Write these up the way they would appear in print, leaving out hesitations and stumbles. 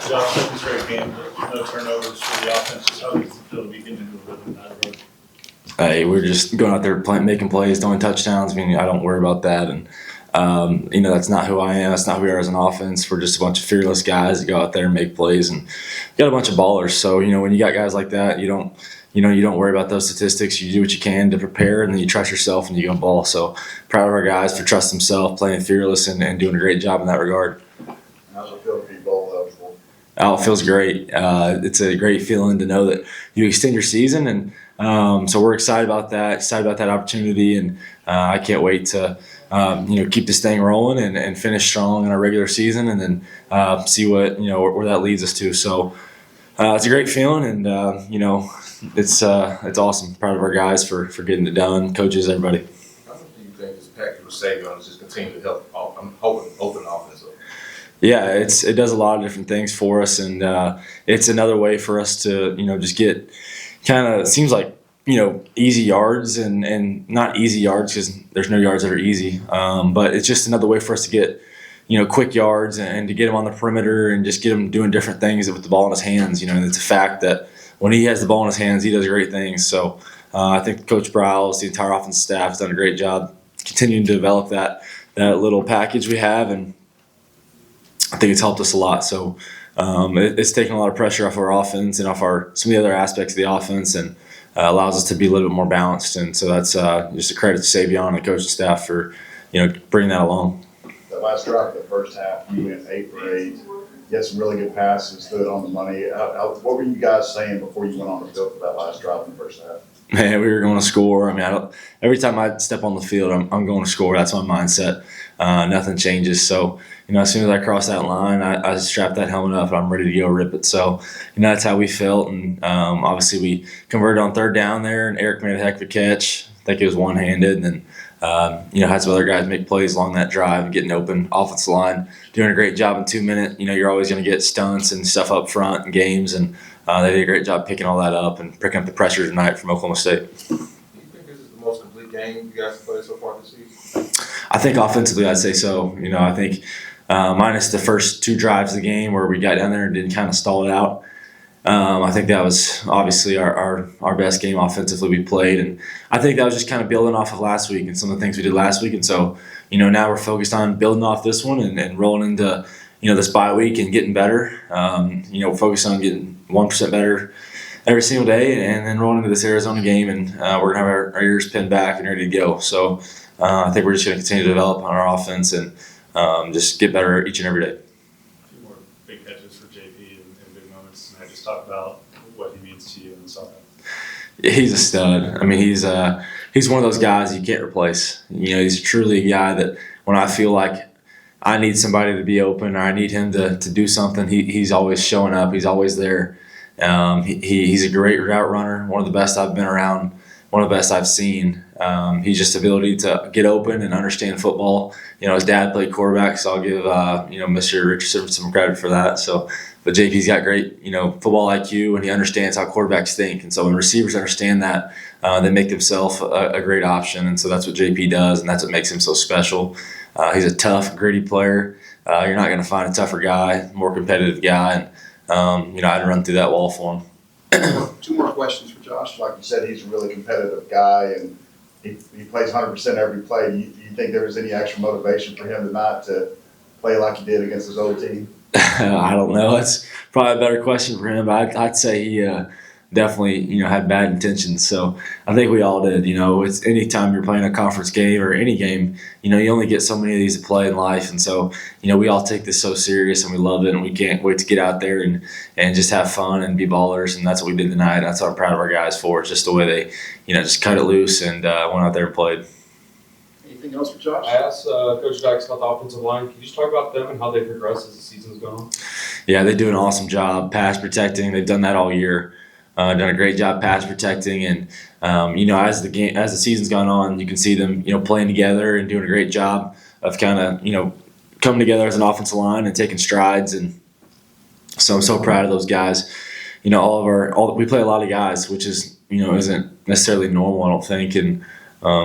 Josh, second straight game, no turnovers for the offense. Just how do you feel to be getting into a rhythm in that road? Hey, we're just going out there making plays, throwing touchdowns. I mean, I don't worry about that. And, that's not who I am. That's not who we are as an offense. We're just a bunch of fearless guys that go out there and make plays. And we got a bunch of ballers. So, when you got guys like that, you don't worry about those statistics. You do what you can to prepare, and then you trust yourself and you go ball. So proud of our guys for trusting themselves, playing fearless, and doing a great job in that regard. How's it feel to be bowl eligible? Oh, it feels great. It's a great feeling to know that you extend your season, and so we're excited about that opportunity, and I can't wait to keep this thing rolling and finish strong in our regular season, and then see what where that leads us to. So it's a great feeling, and it's awesome. Proud of our guys for getting it done, coaches, everybody. How much do you think this package with Savion is just continue to help? I'm hoping open offense up. Yeah, it does a lot of different things for us, and it's another way for us to just get kind of, it seems like easy yards and not easy yards because there's no yards that are easy, but it's just another way for us to get quick yards and to get him on the perimeter and just get him doing different things with the ball in his hands. And it's a fact that when he has the ball in his hands, he does great things. So I think Coach Browse, the entire offensive staff, has done a great job continuing to develop that little package we have, and I think it's helped us a lot. So it's taken a lot of pressure off our offense and off some of the other aspects of the offense, and allows us to be a little bit more balanced. And so that's just a credit to Savion and the coaching staff for bringing that along. That last drive of the first half, you went 8 for 8. You had some really good passes, stood on the money. What were you guys saying before you went on the field for that last drive in the first half? Man, we were going to score. I mean, every time I step on the field, I'm going to score. That's my mindset. Nothing changes. So, as soon as I cross that line, I strap that helmet up and I'm ready to go rip it. So, that's how we felt. And obviously we converted on third down there, and Eric made a heck of a catch. I think it was one-handed. And then, had some other guys make plays along that drive, getting open. Offensive line doing a great job in 2 minutes. You're always going to get stunts and stuff up front in games, and they did a great job picking all that up and picking up the pressure tonight from Oklahoma State. Do you think this is the most complete game you guys have played so far this season? I think offensively, I'd say so. I think minus the first 2 drives of the game where we got down there and didn't kind of stall it out. I think that was obviously our best game offensively we played, and I think that was just kind of building off of last week and some of the things we did last week. And so, now we're focused on building off this one and rolling into this bye week and getting better. Focused on getting 1% better every single day, and then rolling into this Arizona game, and we're gonna have our ears pinned back and ready to go. So I think we're just gonna continue to develop on our offense and just get better each and every day. A few more big catches for JP and big moments, and I just talk about what he means to you in this offense. He's a stud. I mean, he's one of those guys you can't replace. He's truly a guy that when I feel like I need somebody to be open or I need him to do something, he's always showing up. He's always there. He's a great route runner, one of the best I've been around, one of the best I've seen. He's just ability to get open and understand football. His dad played quarterback, so I'll give Mr. Richardson some credit for that. So, but JP's got great football IQ, and he understands how quarterbacks think. And so when receivers understand that, they make themselves a great option. And so that's what JP does, and that's what makes him so special. He's a tough, gritty player. You're not going to find a tougher guy, more competitive guy, and I'd run through that wall for him. 2 more questions for Josh. Like you said, he's a really competitive guy, and he plays 100% every play. Do you think there was any extra motivation for him tonight to play like he did against his old team? I don't know. That's probably a better question for him. But I'd say he definitely had bad intentions. So I think we all did. It's anytime you're playing a conference game or any game, you only get so many of these to play in life. And so we all take this so serious, and we love it, and we can't wait to get out there and just have fun and be ballers. And that's what we did tonight. That's what I'm proud of our guys for. It's just the way they just cut it loose and went out there and played. Anything else for Josh? I asked Coach Dykes about the offensive line. Can you just talk about them and how they progress as the season's gone on? Yeah, they do an awesome job pass protecting. They've done that all year. Done a great job pass protecting, and as the season's gone on, you can see them playing together and doing a great job of kind of coming together as an offensive line and taking strides. And so I'm so proud of those guys. We play a lot of guys, which is isn't necessarily normal, I don't think, and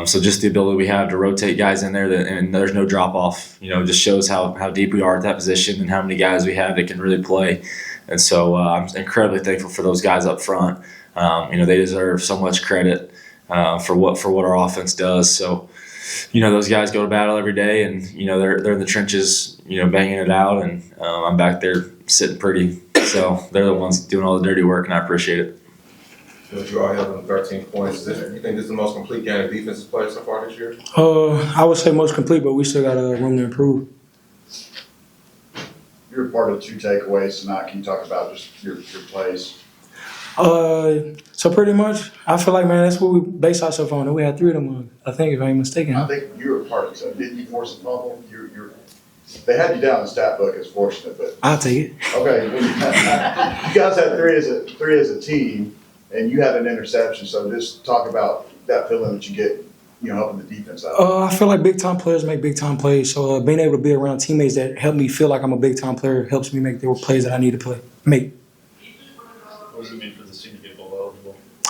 so just the ability we have to rotate guys in there and there's no drop off, just shows how deep we are at that position and how many guys we have that can really play. And so I'm incredibly thankful for those guys up front. They deserve so much credit for what our offense does. So, those guys go to battle every day, and they're in the trenches, banging it out, and I'm back there sitting pretty. So they're the ones doing all the dirty work, and I appreciate it. You all held them 13 points. You think this is the most complete game of defense played so far this year? I would say most complete, but we still got room to improve. You're a part of 2 takeaways tonight. Can you talk about just your plays? So pretty much, I feel like, man, that's what we base ourselves on. And we had 3 of them, I think, if I ain't mistaken. I think you were a part of it. So didn't you force a fumble? They had you down in the stat book as fortunate, but I'll take it. okay. You guys had three as a team, and you had an interception. So just talk about that feeling that you get, helping the defense out. I feel like big-time players make big-time plays. So being able to be around teammates that help me feel like I'm a big-time player helps me make the plays that I need to make. What does it mean for this team to get bowl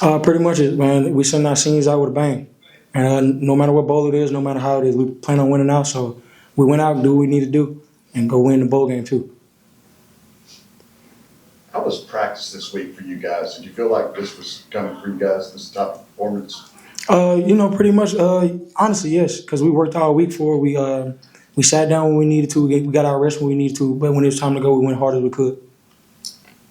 eligible? Pretty much, man. We send our seniors out with a bang. And no matter what bowl it is, no matter how it is, we plan on winning out. So we went out and do what we need to do and go win the bowl game too. How was practice this week for you guys? Did you feel like this was coming for you guys, this top performance? Pretty much, honestly, yes, because we worked all week for it. We sat down when we needed to. We got our rest when we needed to. But when it was time to go, we went hard as we could.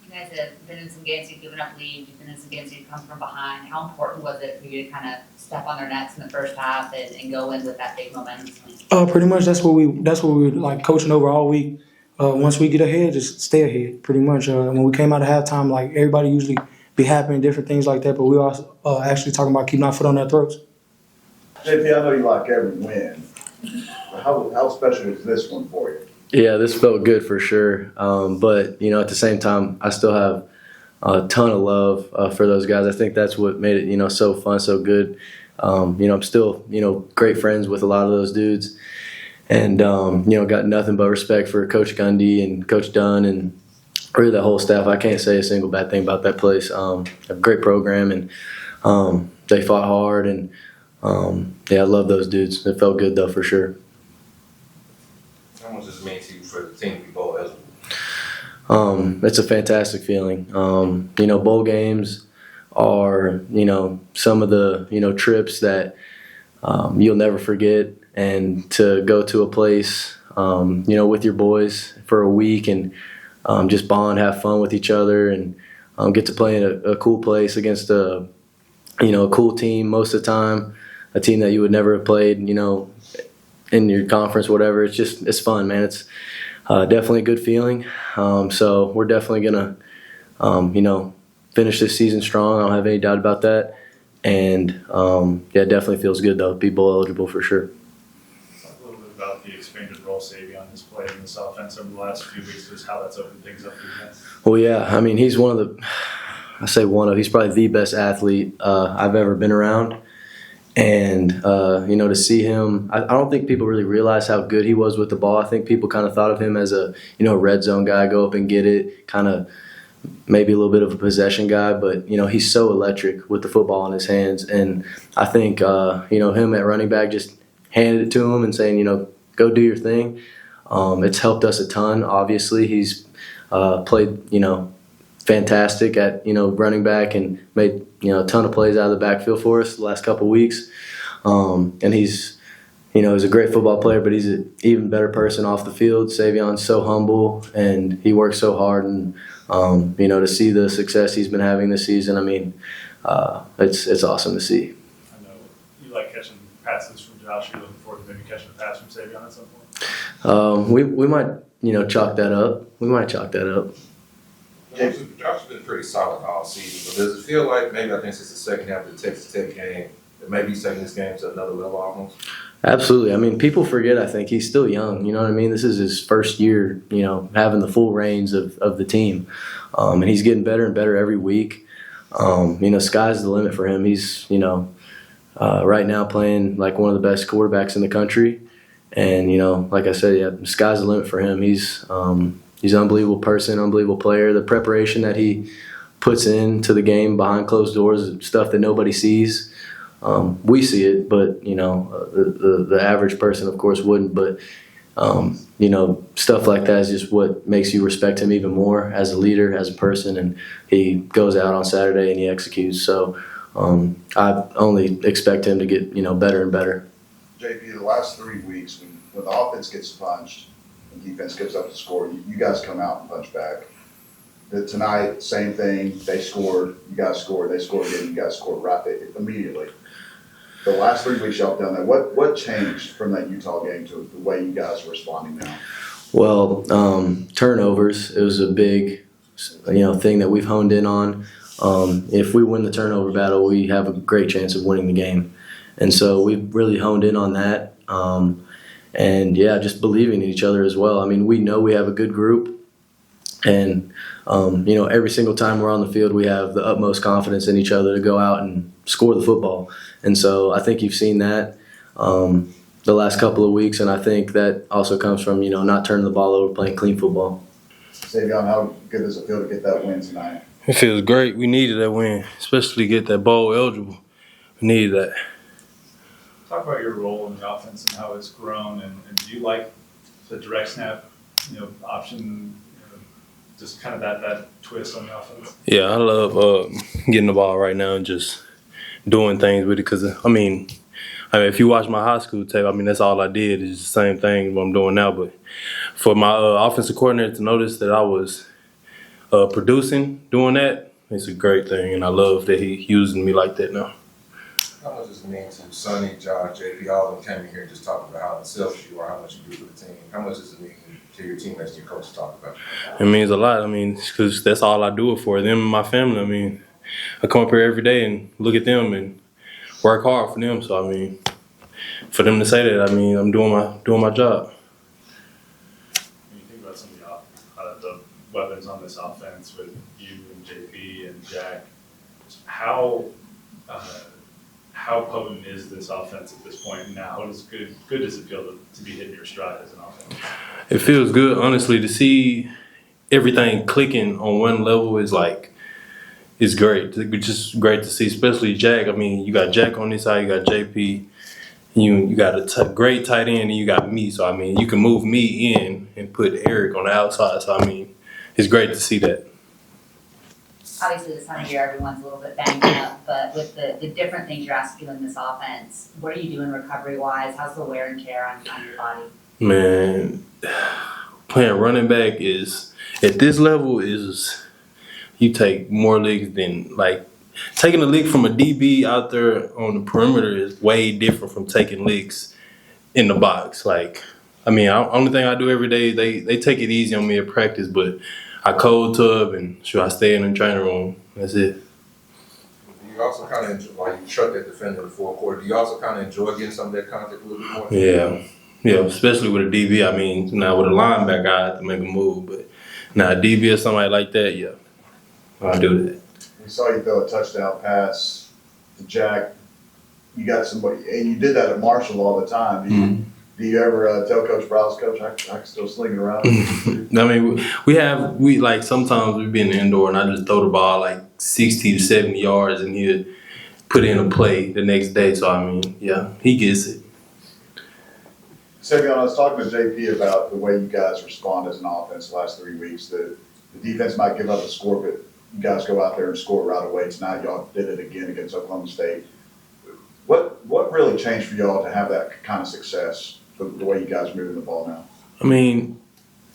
You guys have been in some games you've given up leads. You've been in some games you've come from behind. How important was it for you to kind of step on their necks in the first half and go in with that big momentum swing? Pretty much, that's what we were like coaching over all week. Once we get ahead, just stay ahead. Pretty much, when we came out of halftime, like everybody usually be happy and different things like that, but we also actually talking about keeping our foot on their throats. JP, I know you like every win. How special is this one for you? Yeah, this felt good for sure. But, at the same time, I still have a ton of love for those guys. I think that's what made it, so fun, so good. I'm still, great friends with a lot of those dudes. And, got nothing but respect for Coach Gundy and Coach Dunn and really the whole staff. I can't say a single bad thing about that place. A great program, and they fought hard. And, I love those dudes. It felt good, though, for sure. How much does it mean to you for the team to be bowl eligible? It's a fantastic feeling. Bowl games are, some of the, trips that you'll never forget. And to go to a place, with your boys for a week and just bond, have fun with each other, and get to play in a cool place against a cool team most of the time, a team that you would never have played, in your conference, whatever. It's fun, man. It's definitely a good feeling. So we're definitely gonna, finish this season strong. I don't have any doubt about that. And it definitely feels good though. Be bowl eligible for sure. Talk a little bit about the expanded role Savion has played in this offense over the last few weeks, just how that's opened things up for you guys. Well, yeah. I mean, he's he's probably the best athlete I've ever been around. And, to see him, I don't think people really realize how good he was with the ball. I think people kind of thought of him as a, red zone guy, go up and get it, kind of maybe a little bit of a possession guy. But, he's so electric with the football in his hands. And I think, him at running back, just handed it to him and saying, go do your thing. It's helped us a ton. Obviously, he's played, fantastic at, running back and made, a ton of plays out of the backfield for us the last couple of weeks. And he's a great football player, but he's an even better person off the field. Savion's so humble, and he works so hard. And, to see the success he's been having this season, I mean, it's awesome to see. I know you like catching passes from Josh. You're looking forward to maybe catching a pass from Savion at some point? We might, chalk that up. We might chalk that up. Josh has been pretty solid all season, but does it feel like maybe, I think since the second half of the Texas Tech game, that maybe he's taking this game to another level almost? Absolutely. I mean, people forget, I think, he's still young. You know what I mean? This is his first year, having the full reins of the team. And he's getting better and better every week. Sky's the limit for him. He's, right now playing like one of the best quarterbacks in the country. And, like I said, yeah, sky's the limit for him. He's an unbelievable person, unbelievable player. The preparation that he puts into the game behind closed doors is stuff that nobody sees. We see it, but the average person, of course, wouldn't. But Stuff like that is just what makes you respect him even more as a leader, as a person, and he goes out on Saturday and he executes. So I only expect him to get, better and better. JP, the last 3 weeks, when the offense gets punched and defense gives up the score, you guys come out and punch back. Tonight, same thing. They scored, you guys scored, they scored again, you guys scored right immediately. The last 3 weeks y'all have done that. What changed from that Utah game to the way you guys are responding now? Well, turnovers, it was a big, thing that we've honed in on. If we win the turnover battle, we have a great chance of winning the game. And so we've really honed in on that. Just believing in each other as well. I mean, we know we have a good group. And, every single time we're on the field, we have the utmost confidence in each other to go out and score the football. And so I think you've seen that the last couple of weeks, and I think that also comes from, not turning the ball over, playing clean football. Savion, how good does it feel to get that win tonight? It feels great. We needed that win, especially to get that bowl eligible. We needed that. Talk about your role in the offense and how it's grown, and do you like the direct snap, option, just kind of that twist on the offense? Yeah, I love getting the ball right now and just doing things with it because, if you watch my high school tape, that's all I did. It's the same thing what I'm doing now. But for my offensive coordinator to notice that I was producing, doing that, it's a great thing. And I love that he using me like that now. How much does it mean to Sonny, Josh, JP, all of them came in here and just talking about how selfish you are, how much you do for the team? How much does it mean to your teammates and your coach to talk about? It means a lot. Because that's all I do it for, them and my family. I come up here every day and look at them and work hard for them. So, for them to say that, I'm doing my job. When you think about some of the weapons on this offense with you and JP and Jack, how potent is this offense at this point now? How good does it feel to be hitting your stride as an offense? It feels good, honestly, to see everything clicking on one level is it's great. It's just great to see, especially Jack. You got Jack on this side, you got JP, you got a great tight end, and you got me. So, you can move me in and put Eric on the outside. So, it's great to see that. Obviously, this time of year, everyone's a little bit banged up, but with the different things you're asking in this offense, what are you doing recovery-wise? How's the wear and tear on your body? Man, playing running back is, at this level, you take more licks than, taking a lick from a DB out there on the perimeter is way different from taking licks in the box. Only thing I do every day, they take it easy on me at practice, but I cold tub and I stay in the training room. That's it. Do you also kind of enjoy, while you shut that defender in the fourth quarter, do you also kind of enjoy getting some of that contact a little bit more? Yeah, especially with a DB. Now with a linebacker, I have to make a move, but now a DB or somebody like that, yeah, I'll do that. We saw you throw a touchdown pass to Jack. You got somebody, and you did that at Marshall all the time. Do you ever tell Coach Browse, Coach, I can still sling it around? Sometimes we be in the indoor and I just throw the ball 60 to 70 yards and he'll put in a play the next day. So, he gets it. Savion, I was talking to JP about the way you guys respond as an offense the last 3 weeks. The defense might give up a score, but you guys go out there and score right away. Tonight, y'all did it again against Oklahoma State. What really changed for y'all to have that kind of success? The way you guys are moving the ball now?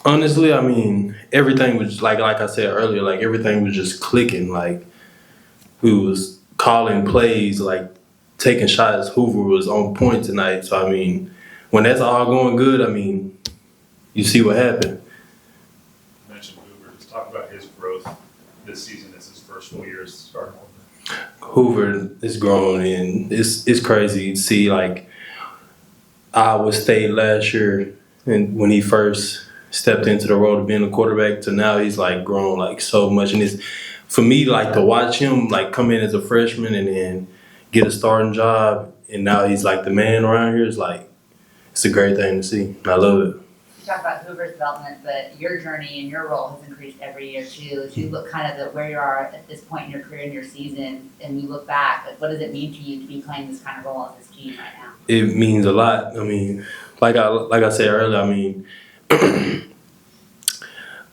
Honestly, everything was like I said earlier, everything was just clicking. We was calling plays, taking shots. Hoover was on point tonight. So, when that's all going good, you see what happened. You mentioned Hoover. Just talk about his growth this season. It's his first full year as starting. Hoover is growing, and it's crazy to see, Iowa State last year, and when he first stepped into the role of being a quarterback, to now he's grown so much. And it's for me to watch him come in as a freshman and then get a starting job, and now he's the man around here. It's a great thing to see. I love it. talk about Hoover's development, but your journey and your role has increased every year too. As you look kind of at where you are at this point in your career and your season, and you look back, like what does it mean to you to be playing this kind of role on this team right now? It means a lot. I mean, like I said earlier, I mean,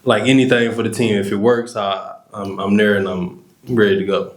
like anything for the team, if it works, I'm there and I'm ready to go.